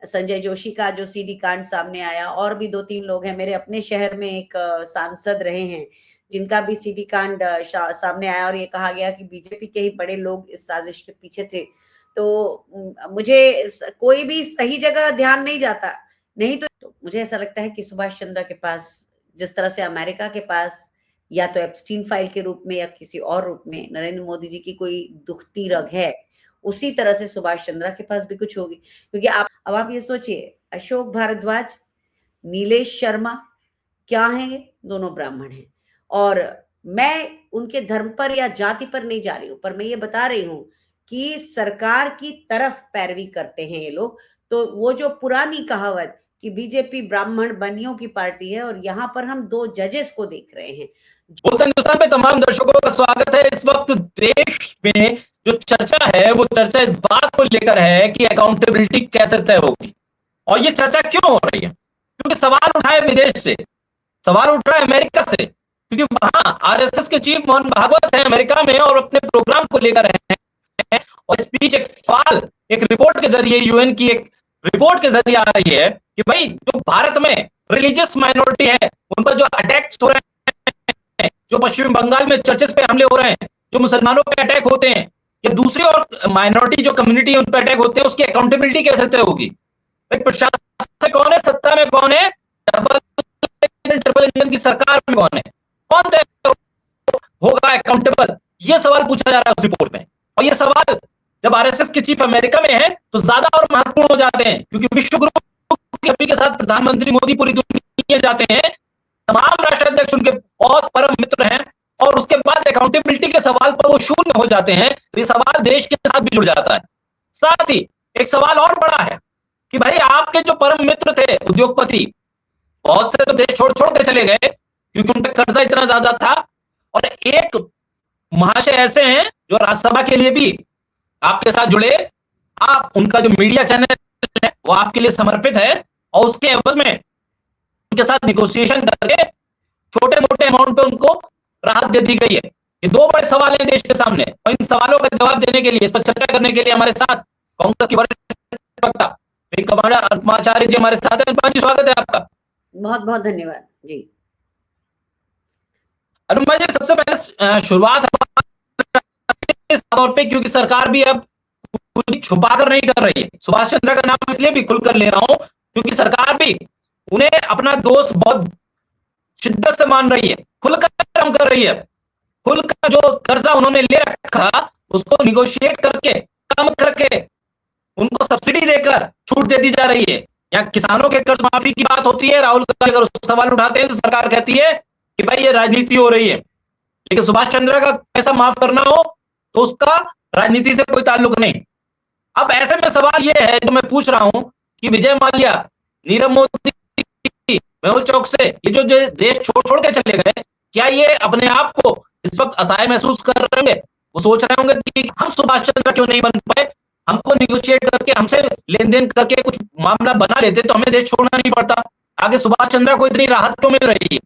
संजय जोशी का जो सीडी कांड सामने आया, और भी 2-3 लोग हैं। मेरे अपने शहर में एक सांसद रहे हैं जिनका भी सीडी कांड सामने आया, और ये कहा गया कि बीजेपी के ही बड़े लोग इस साजिश के पीछे थे। तो मुझे कोई भी सही जगह ध्यान नहीं जाता, नहीं तो मुझे ऐसा लगता है कि सुभाष चंद्र के पास, जिस तरह से अमेरिका के पास या तो एप्स्टीन फाइल के रूप में या किसी और रूप में नरेंद्र मोदी जी की कोई दुखती रग है, उसी तरह से सुभाष चंद्र के पास भी कुछ होगी। क्योंकि अब आप ये सोचिए, अशोक भारद्वाज, नीलेश शर्मा, क्या हैं ये? दोनों ब्राह्मण हैं। और मैं उनके धर्म पर या जाति पर नहीं जा रही हूं, पर मैं ये बता रही हूं कि सरकार की तरफ पैरवी करते हैं ये लोग। तो वो जो पुरानी कहावत कि बीजेपी ब्राह्मण बनियों की पार्टी है, और यहाँ पर हम 2 जजेस को देख रहे हैं। बोलते हिंदुस्तान में तमाम दर्शकों का स्वागत है। इस वक्त देश में जो चर्चा है वो चर्चा इस बात को लेकर है कि अकाउंटेबिलिटी कैसे तय होगी। और ये चर्चा क्यों हो रही है? क्योंकि सवाल उठा है विदेश से, सवाल उठ रहा है अमेरिका से, क्योंकि वहां आरएसएस के चीफ मोहन भागवत है अमेरिका में और अपने प्रोग्राम को लेकर हैं। और स्पीच एक सवाल एक रिपोर्ट के जरिए, यूएन की एक रिपोर्ट के जरिए आ रही है कि भाई जो भारत में रिलीजियस माइनॉरिटी है उन पर जो अटैक्स हो रहे हैं, जो पश्चिम बंगाल में चर्चेस पे हमले हो रहे हैं, जो मुसलमानों पे अटैक होते हैं, या दूसरी और माइनॉरिटी जो कम्युनिटी है उन पर अटैक होते हैं, उसकी अकाउंटेबिलिटी कैसे तय होगी? प्रशासन कौन है, सत्ता में कौन है, ट्रिपल इंजन की सरकार में कौन है, कौन तय होगा अकाउंटेबल? ये सवाल पूछा जा रहा है उस रिपोर्ट में। और ये सवाल जब आरएसएस के चीफ अमेरिका में है तो ज्यादा और महत्वपूर्ण हो जाते हैं, क्योंकि विश्व गुरु के साथ प्रधानमंत्री मोदी पूरी दुनिया जाते हैं, तमाम राष्ट्राध्यक्ष उनके बहुत परम मित्र हैं, और उसके बाद अकाउंटेबिलिटी के सवाल पर वो शून्य हो जाते हैं। तो ये सवाल देश के साथ भी जुड़ जाता है। साथ ही एक सवाल और बड़ा है कि भाई आपके जो परम मित्र थे उद्योगपति, बहुत से तो देश छोड़ छोड़ के चले गए क्योंकि उन पर कर्जा इतना ज्यादा था, और एक महाशय ऐसे हैं जो राज्यसभा के लिए भी आपके साथ जुड़े। आप उनका जो मीडिया चैनल है वो आपके लिए समर्पित है, और उसके एवज में उनके साथ निगोशिएशन करके छोटे मोटे अमाउंट पे उनको राहत दे दी गई है। ये 2 बड़े सवाल हैं देश के सामने, और इन सवालों का जवाब देने के लिए, इस पर चर्चा करने के लिए हमारे साथ कांग्रेस की वरिष्ठ वक्ता आत्माचार्य जी हमारे साथ हैं। जी स्वागत है आपका। बहुत बहुत धन्यवाद जी। अरुण भाई जी, सबसे पहले शुरुआत इस तौर पे, क्योंकि सरकार भी अब कुछ छुपा कर नहीं कर रही है। सुभाष चंद्र का नाम इसलिए भी खुलकर ले रहा हूं क्योंकि सरकार भी उन्हें अपना दोस्त बहुत शिद्दत से मान रही है, खुलकर काम कर रही है। खुलकर जो कर्जा उन्होंने ले रखा उसको निगोशिएट करके, कम करके, उनको सब्सिडी देकर छूट दे दी जा रही है। या किसानों के कर्ज माफी की बात होती है, राहुल गांधी अगर उस सवाल उठाते हैं तो सरकार कहती है कि भाई ये राजनीति हो रही है। लेकिन सुभाष चंद्र का पैसा माफ करना हो तो उसका राजनीति से कोई ताल्लुक नहीं। अब ऐसे में सवाल ये है जो मैं पूछ रहा हूं कि विजय माल्या, नीरव मोदी, मेहुल चौक से ये जो देश छोड़ छोड़ के चले गए, क्या ये अपने आप को इस वक्त असहाय महसूस कर रहे होंगे? वो सोच रहे होंगे कि हम सुभाष चंद्र क्यों नहीं बन पाए, हमको निगोशिएट करके, हमसे लेन देन करके कुछ मामला बना लेते तो हमें देश छोड़ना नहीं पड़ता। आगे सुभाष चंद्र को इतनी राहत क्यों मिल रही है?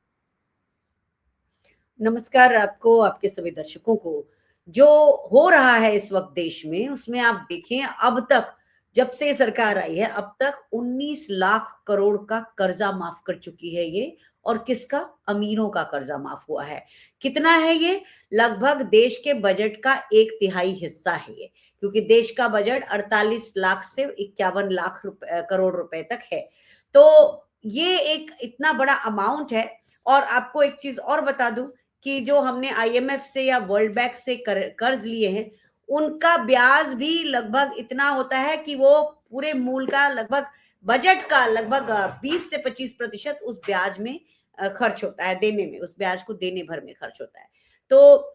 नमस्कार आपको, आपके सभी दर्शकों को। जो हो रहा है इस वक्त देश में, उसमें आप देखें, अब तक जब से सरकार आई है अब तक 19 लाख करोड़ का कर्जा माफ कर चुकी है ये। और किसका? अमीरों का कर्जा माफ हुआ है। कितना है ये? लगभग देश के बजट का 1/3 हिस्सा है ये, क्योंकि देश का बजट 48 लाख से 51 लाख करोड़ रुपए तक है। तो ये एक इतना बड़ा अमाउंट है। और आपको एक चीज और बता दूं कि जो हमने आईएमएफ से या वर्ल्ड बैंक से कर्ज लिए हैं, उनका ब्याज भी लगभग इतना होता है कि वो पूरे मूल का लगभग, बजट का लगभग 20 से 25% उस ब्याज में खर्च होता है, देने में, उस ब्याज को देने भर में खर्च होता है। तो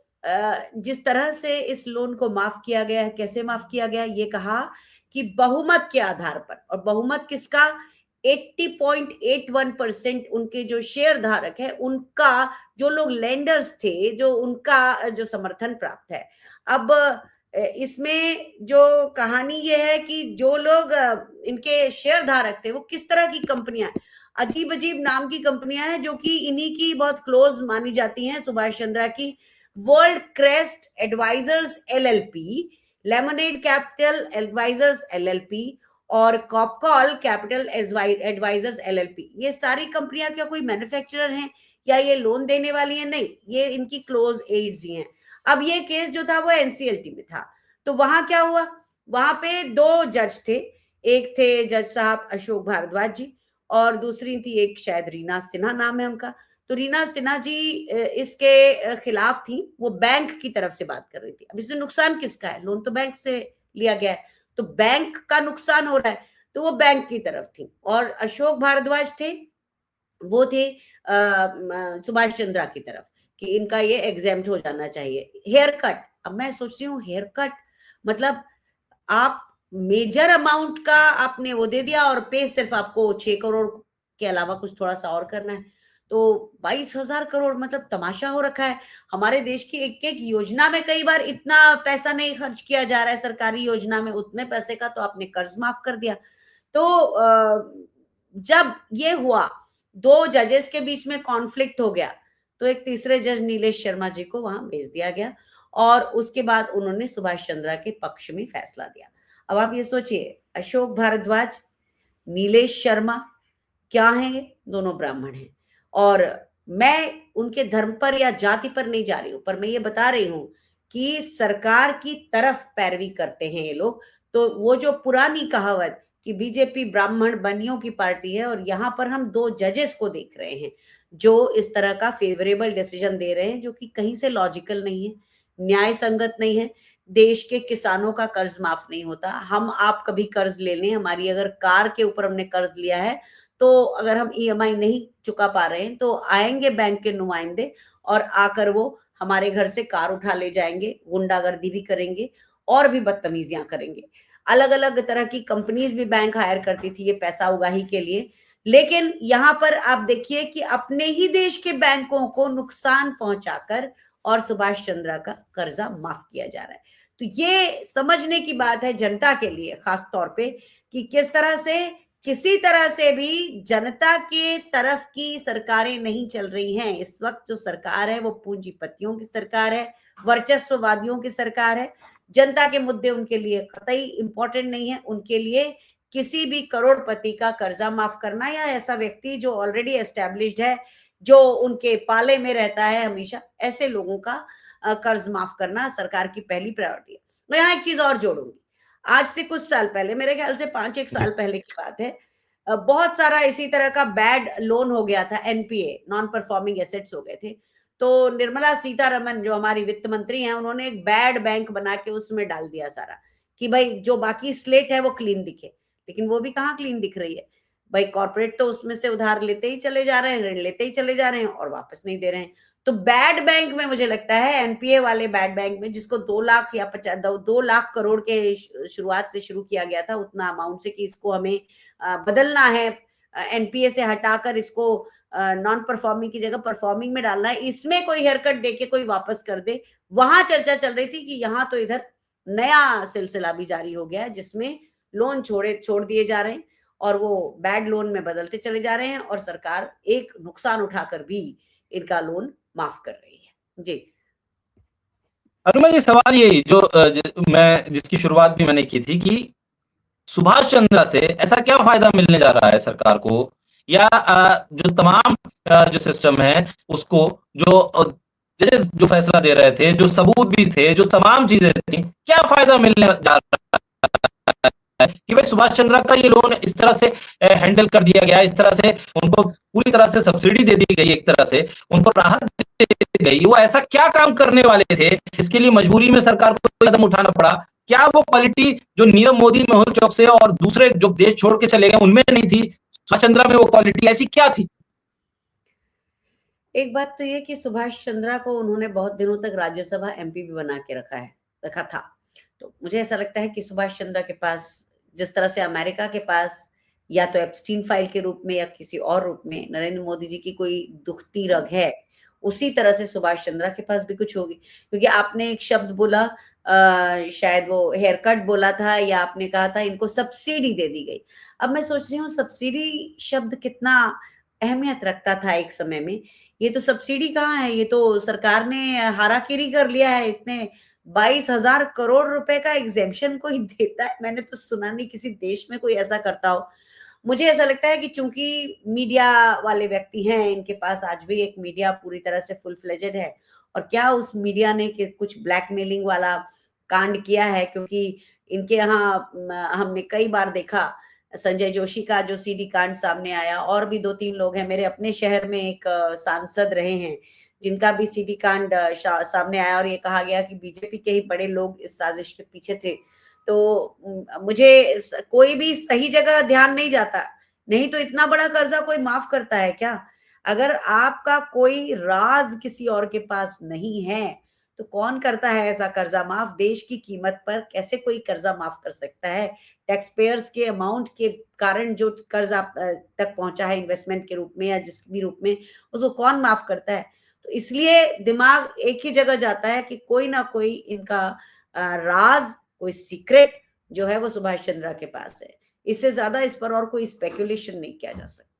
जिस तरह से इस लोन को माफ किया गया है, कैसे माफ किया गया, ये कहा कि बहुमत के आधार पर। और बहुमत किसका? 80.81% उनके जो शेयर धारक है, उनका, जो लोग लेंडर्स थे, जो उनका जो समर्थन प्राप्त है। अब इसमें जो कहानी ये है कि जो लोग इनके शेयर धारक थे वो किस तरह की कंपनियां, अजीब अजीब नाम की कंपनियां हैं जो कि इन्हीं की बहुत क्लोज मानी जाती हैं सुभाष चंद्र की। World Crest Advisors LLP, Lemonade Capital Advisors LLP, और कॉपकॉल कैपिटल एडवाइजर्स एलएलपी, ये सारी कंपनियां क्या कोई मैन्युफैक्चरर हैं या ये लोन देने वाली हैं? नहीं, ये इनकी क्लोज एड्स ही हैं। अब ये केस जो था वो एनसीएलटी में था, तो वहां क्या हुआ, वहां पे दो जज थे, एक थे जज साहब अशोक भारद्वाज जी और दूसरी थी एक शायद रीना सिन्हा नाम है उनका। तो रीना सिन्हा जी इसके खिलाफ थी, वो बैंक की तरफ से बात कर रही थी। अब इसमें नुकसान किसका है? लोन तो बैंक से लिया गया है, तो बैंक का नुकसान हो रहा है, तो वो बैंक की तरफ थी। और अशोक भारद्वाज थे, वो थे सुभाष चंद्रा की तरफ कि इनका ये एग्जेम्प्ट हो जाना चाहिए। हेयर कट, अब मैं सोच रही हूँ हेयर कट मतलब आप मेजर अमाउंट का आपने वो दे दिया और पे सिर्फ आपको 6 करोड़ के अलावा कुछ थोड़ा सा और करना है, तो 22,000 करोड़ मतलब तमाशा हो रखा है। हमारे देश की एक एक योजना में कई बार इतना पैसा नहीं खर्च किया जा रहा है, सरकारी योजना में उतने पैसे का तो आपने कर्ज माफ कर दिया। तो जब ये हुआ, दो जजेस के बीच में कॉन्फ्लिक्ट हो गया, तो एक तीसरे जज नीलेश शर्मा जी को वहां भेज दिया गया और उसके बाद उन्होंने सुभाष चंद्रा के पक्ष में फैसला दिया। अब आप ये सोचिए, अशोक भारद्वाज, नीलेश शर्मा, क्या हैं ये? दोनों ब्राह्मण हैं। और मैं उनके धर्म पर या जाति पर नहीं जा रही हूं, पर मैं ये बता रही हूं कि सरकार की तरफ पैरवी करते हैं ये लोग। तो वो जो पुरानी कहावत कि बीजेपी ब्राह्मण बनियों की पार्टी है, और यहां पर हम दो जजेस को देख रहे हैं जो इस तरह का फेवरेबल डिसीजन दे रहे हैं, जो कि कहीं से लॉजिकल नहीं है, न्याय संगत नहीं है। देश के किसानों का कर्ज माफ नहीं होता। हम आप कभी कर्ज ले लें, हमारी अगर कार के ऊपर हमने कर्ज लिया है, तो अगर हम ईएमआई नहीं चुका पा रहे हैं तो आएंगे बैंक के नुमाइंदे और आकर वो हमारे घर से कार उठा ले जाएंगे, गुंडागर्दी भी करेंगे और भी बदतमीजियां करेंगे। अलग अलग तरह की कंपनीज भी बैंक हायर करती थी ये पैसा उगाही के लिए, लेकिन यहां पर आप देखिए कि अपने ही देश के बैंकों को नुकसान पहुंचाकर और सुभाष चंद्रा का कर्जा माफ किया जा रहा है। तो ये समझने की बात है जनता के लिए खास तौर पे कि किस तरह से किसी तरह से भी जनता के तरफ की सरकारें नहीं चल रही हैं। इस वक्त जो सरकार है वो पूंजीपतियों की सरकार है, वर्चस्ववादियों की सरकार है। जनता के मुद्दे उनके लिए कतई इंपॉर्टेंट नहीं है। उनके लिए किसी भी करोड़पति का कर्जा माफ करना या ऐसा व्यक्ति जो ऑलरेडी एस्टेब्लिश्ड है, जो उनके पाले में रहता है हमेशा, ऐसे लोगों का कर्ज माफ करना सरकार की पहली प्रायोरिटी है। मैं यहाँ एक चीज और जोड़ूंगी, आज से कुछ साल पहले, मेरे ख्याल से 5-1 साल पहले की बात है, बहुत सारा इसी तरह का बैड लोन हो गया था, एनपीए, नॉन परफॉर्मिंग एसेट्स हो गए थे। तो निर्मला सीतारमन जो हमारी वित्त मंत्री हैं, उन्होंने एक बैड बैंक बना के उसमें डाल दिया सारा कि भाई जो बाकी स्लेट है वो क्लीन दिखे, लेकिन वो भी कहाँ क्लीन दिख रही है भाई। कॉर्पोरेट तो उसमें से उधार लेते ही चले जा रहे हैं, ऋण लेते ही चले जा रहे हैं और वापस नहीं दे रहे हैं। तो बैड बैंक में मुझे लगता है, एनपीए वाले बैड बैंक में, जिसको 2 लाख या 2 लाख करोड़ के शुरुआत से शुरू किया गया था उतना अमाउंट से कि इसको हमें बदलना है, एनपीए से हटाकर इसको नॉन परफॉर्मिंग की जगह परफॉर्मिंग में डालना है, इसमें कोई हेयर कट देके कोई वापस कर दे। वहां चर्चा चल रही थी कि यहाँ तो इधर नया सिलसिला भी जारी हो गया है जिसमें लोन छोड़ दिए जा रहे हैं और वो बैड लोन में बदलते चले जा रहे हैं और सरकार एक नुकसान उठाकर भी इनका लोन माफ कर रही है। जी। अनुमा जी, सवाल यही जो मैं जिसकी शुरुआत भी मैंने की थी कि सुभाष चंद्रा से ऐसा क्या फायदा मिलने जा रहा है सरकार को, या जो तमाम जो सिस्टम है उसको, जो जजेस जो फैसला दे रहे थे, जो सबूत भी थे, जो तमाम चीजें थी, क्या फायदा मिलने जा रहा है कि भाई सुभाष चंद्रा का ये लोन इस तरह से हैंडल कर दिया गया, इस तरह से उनको पूरी तरह से सब्सिडी दे दी गई, एक तरह से उनको राहत दे दी गई। वो ऐसा क्या काम करने वाले थे इसके लिए मजबूरी में सरकार को कदम उठाना पड़ा? क्या वो क्वालिटी जो नीरव मोदी, मेहुल चौकसी और दूसरे जो देश छोड़ के चले गए उनमें नहीं थी? सुभाष चंद्रा में वो क्वालिटी ऐसी क्या थी? एक बात तो ये कि सुभाष चंद्रा को उन्होंने बहुत दिनों तक राज्यसभा एमपी भी बना के रखा था। तो मुझे ऐसा लगता है कि सुभाष चंद्रा के पास, जिस तरह से अमेरिका के पास या तो एप्स्टीन फाइल के रूप में या किसी और रूप में नरेंद्र मोदी जी की कोई दुखती रग है, उसी तरह से सुभाष चंद्रा के पास भी कुछ होगी। क्योंकि आपने एक शब्द बोला, शायद वो हेयर कट बोला था, या आपने कहा था इनको सब्सिडी दे दी गई। अब मैं सोच रही हूँ सब्सिडी शब्द कितना अहमियत रखता था एक समय में। ये तो सब्सिडी कहाँ है, ये तो सरकार ने हाराकिरी कर लिया है। इतने 22,000 करोड़ रुपए का एग्जेम्पशन कोई देता है? मैंने तो सुना नहीं किसी देश में कोई ऐसा करता हो। मुझे ऐसा लगता है कि चूंकि मीडिया वाले व्यक्ति हैं, इनके पास आज भी एक मीडिया पूरी तरह से फुल फ्लेजेड है, और क्या उस मीडिया ने कुछ ब्लैकमेलिंग वाला कांड किया है? क्योंकि इनके यहाँ हमने कई बार देखा संजय जोशी का जो सीडी कांड सामने आया, और भी 2-3 लोग हैं। मेरे अपने शहर में एक सांसद रहे हैं जिनका भी सीडी कांड सामने आया, और ये कहा गया कि बीजेपी के ही बड़े लोग इस साजिश के पीछे थे। तो मुझे कोई भी सही जगह ध्यान नहीं जाता। नहीं तो इतना बड़ा कर्जा कोई माफ करता है क्या? अगर आपका कोई राज किसी और के पास नहीं है, तो कौन करता है ऐसा कर्जा माफ? देश की कीमत पर कैसे कोई कर्जा माफ कर सकता है? टैक्स पेयर्स के अमाउंट के कारण जो कर्ज आप तक पहुंचा है इन्वेस्टमेंट के रूप में या जिस भी रूप में, उसको कौन माफ करता है? तो इसलिए दिमाग एक ही जगह जाता है कि कोई ना कोई इनका राज, कोई सीक्रेट जो है वो सुभाष चंद्रा के पास है। इससे ज्यादा इस पर और कोई स्पेकुलेशन नहीं किया जा सकता।